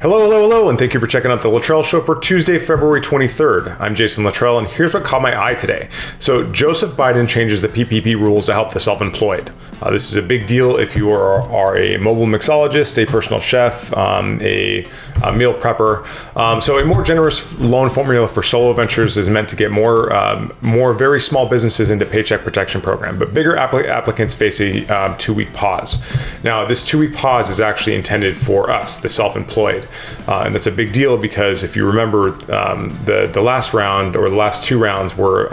Hello, and thank you for checking out the Littrell Show for Tuesday, February 23rd. I'm Jason Littrell, and here's what caught my eye today. So, Joseph Biden changes the P.P.P rules to help the self-employed. This is a big deal if you are a mobile mixologist, a personal chef, a meal prepper. So, a more generous loan formula for solo ventures is meant to get more very small businesses into Paycheck Protection Program, but bigger applicants face a 2-week pause. Now, this 2-week pause is actually intended for us, the self-employed. And that's a big deal because if you remember the last round or the last 2 rounds were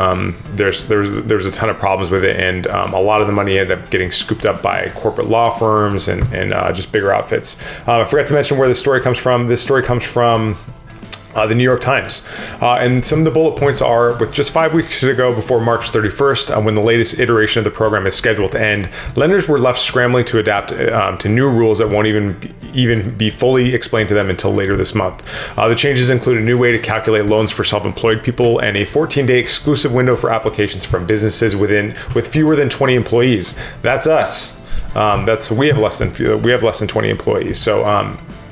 there's a ton of problems with it, and a lot of the money ended up getting scooped up by corporate law firms and just bigger outfits. I forgot to mention where this story comes from. This story comes from the New York Times. And some of the bullet points are, with just 5 weeks to go before March 31st, when the latest iteration of the program is scheduled to end, lenders were left scrambling to adapt to new rules that won't even be fully explained to them until later this month. The changes include a new way to calculate loans for self-employed people and a 14-day exclusive window for applications from businesses with fewer than 20 employees. That's us. We have less than 20 employees.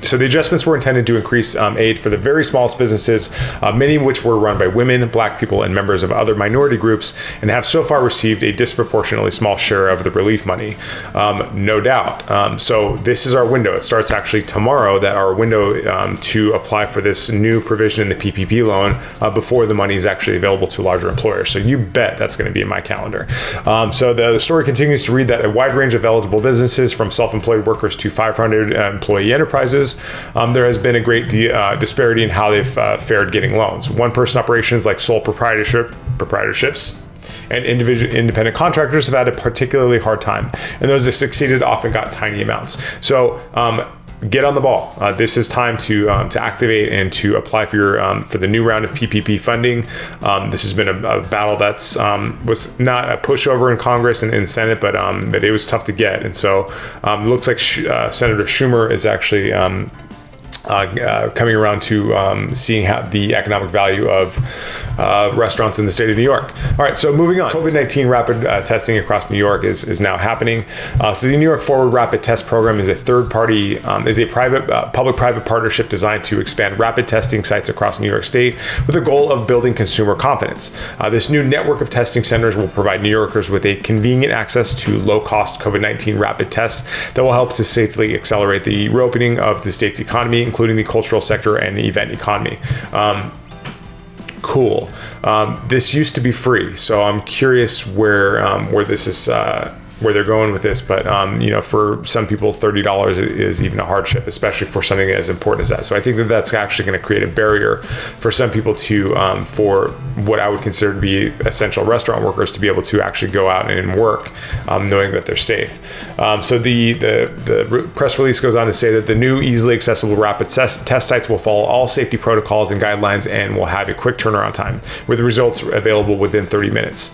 So the adjustments were intended to increase aid for the very smallest businesses, many of which were run by women, Black people, and members of other minority groups, and have so far received a disproportionately small share of the relief money. No doubt. So this is our window. It starts actually tomorrow, that our window to apply for this new provision in the P.P.P loan before the money is actually available to larger employers. So you bet that's going to be in my calendar. So the story continues to read that a wide range of eligible businesses, from self-employed workers to 500 employee enterprises, there has been a great disparity in how they've fared getting loans. One-person operations like sole proprietorships and independent contractors have had a particularly hard time, and those that succeeded often got tiny amounts. So get on the ball. This is time to activate and to apply for the new round of P.P.P funding. This has been a battle that's was not a pushover in Congress and in Senate, but it was tough to get. And so it looks like Senator Schumer is actually coming around to seeing how the economic value of restaurants in the state of New York. All right, so moving on. COVID-19 rapid testing across New York is now happening. So the New York Forward Rapid Test Program is a public-private partnership designed to expand rapid testing sites across New York State with the goal of building consumer confidence. This new network of testing centers will provide New Yorkers with a convenient access to low-cost COVID-19 rapid tests that will help to safely accelerate the reopening of the state's economy, including the cultural sector and the event economy. Cool. This used to be free, so I'm curious where this is. Where they're going with this, but for some people, $30 is even a hardship, especially for something as important as that. So I think that that's actually going to create a barrier for some people for what I would consider to be essential restaurant workers to be able to actually go out and work, knowing that they're safe. So the press release goes on to say that the new easily accessible rapid test sites will follow all safety protocols and guidelines and will have a quick turnaround time, with the results available within 30 minutes.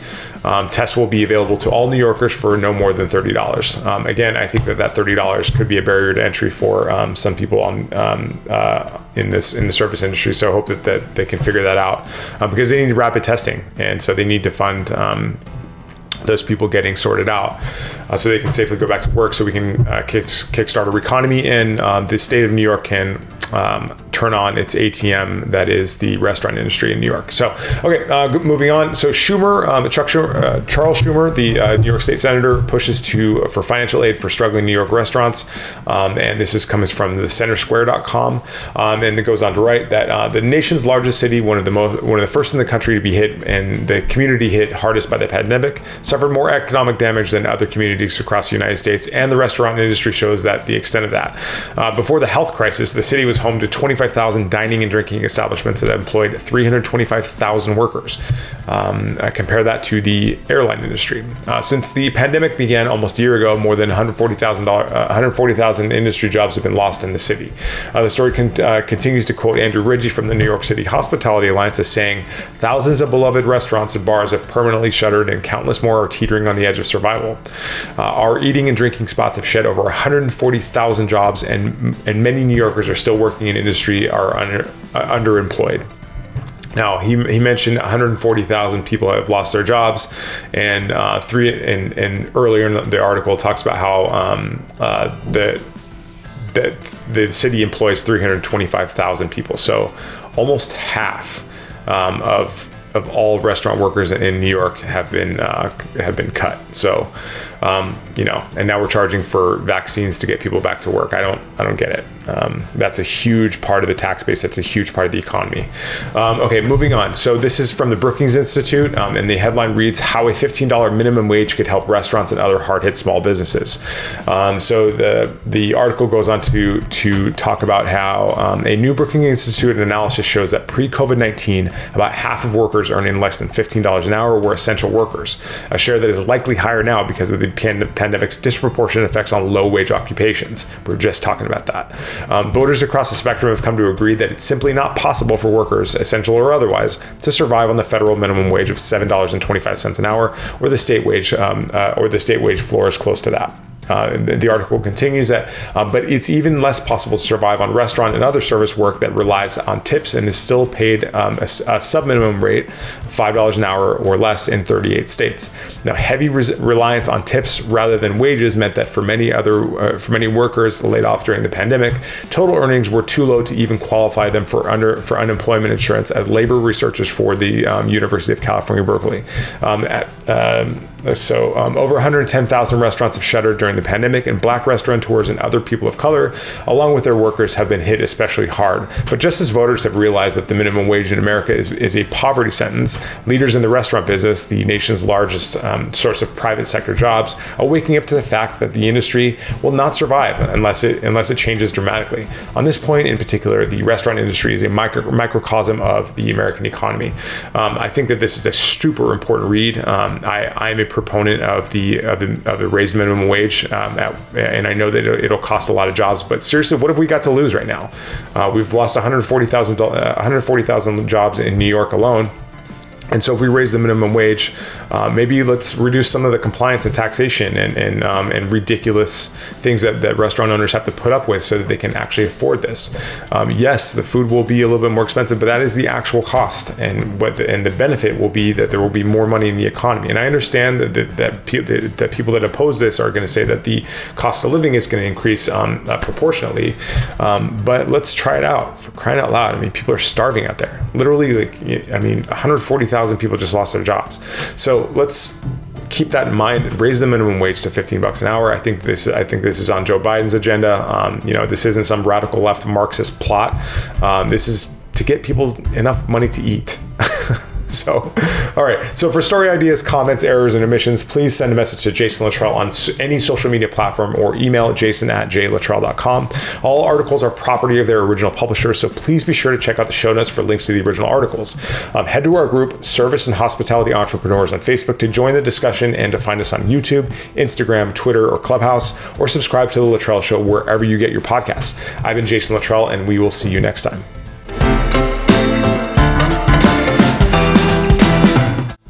Tests will be available to all New Yorkers for no more than $30. Again, I think that $30 could be a barrier to entry for some people in the service industry. So I hope that they can figure that out because they need rapid testing, and so they need to fund those people getting sorted out so they can safely go back to work, so we can kickstart our economy, and the state of New York can turn on its ATM, that is the restaurant industry in New York. So, okay, moving on. So Charles Schumer, the New York State Senator, pushes for financial aid for struggling New York restaurants. And this comes from the centersquare.com. And it goes on to write that the nation's largest city, one of the first in the country to be hit, and the community hit hardest by the pandemic, suffered more economic damage than other communities across the United States, and the restaurant industry shows that the extent of that. Before the health crisis, the city was home to 25,000 dining and drinking establishments that employed 325,000 workers. Compare that to the airline industry. Since the pandemic began almost a year ago, more than 140,000 industry jobs have been lost in the city. The story continues to quote Andrew Ridgey from the New York City Hospitality Alliance as saying, "Thousands of beloved restaurants and bars have permanently shuttered, and countless more are teetering on the edge of survival. Our eating and drinking spots have shed over 140,000 jobs, and many New Yorkers are still working in industry are underemployed." Now, he mentioned 140,000 people have lost their jobs, and earlier in the article talks about how that the city employs 325,000 people. So almost half of all restaurant workers in New York have been cut. So, and now we're charging for vaccines to get people back to work. I don't get it. That's a huge part of the tax base. That's a huge part of the economy. Okay, moving on. So this is from the Brookings Institute, and the headline reads, "How a $15 minimum wage could help restaurants and other hard-hit small businesses." So the article goes on to talk about how a new Brookings Institute analysis shows that pre-COVID-19, about half of workers earning less than $15 an hour were essential workers, a share that is likely higher now because of the pandemic's disproportionate effects on low-wage occupations. We were just talking about that. Voters across the spectrum have come to agree that it's simply not possible for workers, essential or otherwise, to survive on the federal minimum wage of $7.25 an hour, or the state wage floor is close to that. The article continues that, but it's even less possible to survive on restaurant and other service work that relies on tips and is still paid a sub-minimum rate, $5 an hour or less in 38 states. Now, heavy reliance on tips rather than wages meant that for many workers laid off during the pandemic, total earnings were too low to even qualify them for unemployment insurance, as labor researchers for the University of California, Berkeley. Over 110,000 restaurants have shuttered during the pandemic, and Black restaurateurs and other people of color, along with their workers, have been hit especially hard. But just as voters have realized that the minimum wage in America is a poverty sentence, leaders in the restaurant business, the nation's largest source of private sector jobs, are waking up to the fact that the industry will not survive unless it changes dramatically. On this point in particular, the restaurant industry is a microcosm of the American economy. I think that this is a super important read. I am a proponent of the raised minimum wage, and I know that it'll cost a lot of jobs. But seriously, what have we got to lose right now? We've lost 140,000 jobs in New York alone. And so if we raise the minimum wage, maybe let's reduce some of the compliance and taxation and ridiculous things that restaurant owners have to put up with so that they can actually afford this. Yes, the food will be a little bit more expensive, but that is the actual cost. And the benefit will be that there will be more money in the economy. And I understand that people that oppose this are going to say that the cost of living is going to increase proportionately. But let's try it out. For crying out loud. I mean, people are starving out there. Literally, 140,000 people just lost their jobs. So let's keep that in mind. Raise the minimum wage to $15 an hour. I think this is on Joe Biden's agenda. This isn't some radical left Marxist plot. This is to get people enough money to eat. So, all right. So for story ideas, comments, errors, and omissions, please send a message to Jason Littrell on any social media platform or email jason@jlittrell.com. All articles are property of their original publisher, so please be sure to check out the show notes for links to the original articles. Head to our group, Service and Hospitality Entrepreneurs, on Facebook to join the discussion and to find us on YouTube, Instagram, Twitter, or Clubhouse, or subscribe to The Littrell Show wherever you get your podcasts. I've been Jason Littrell, and we will see you next time.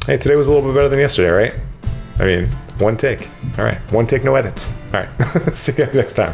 Hey, today was a little bit better than yesterday, right? I mean, one take. All right. One take, no edits. All right. See you guys next time.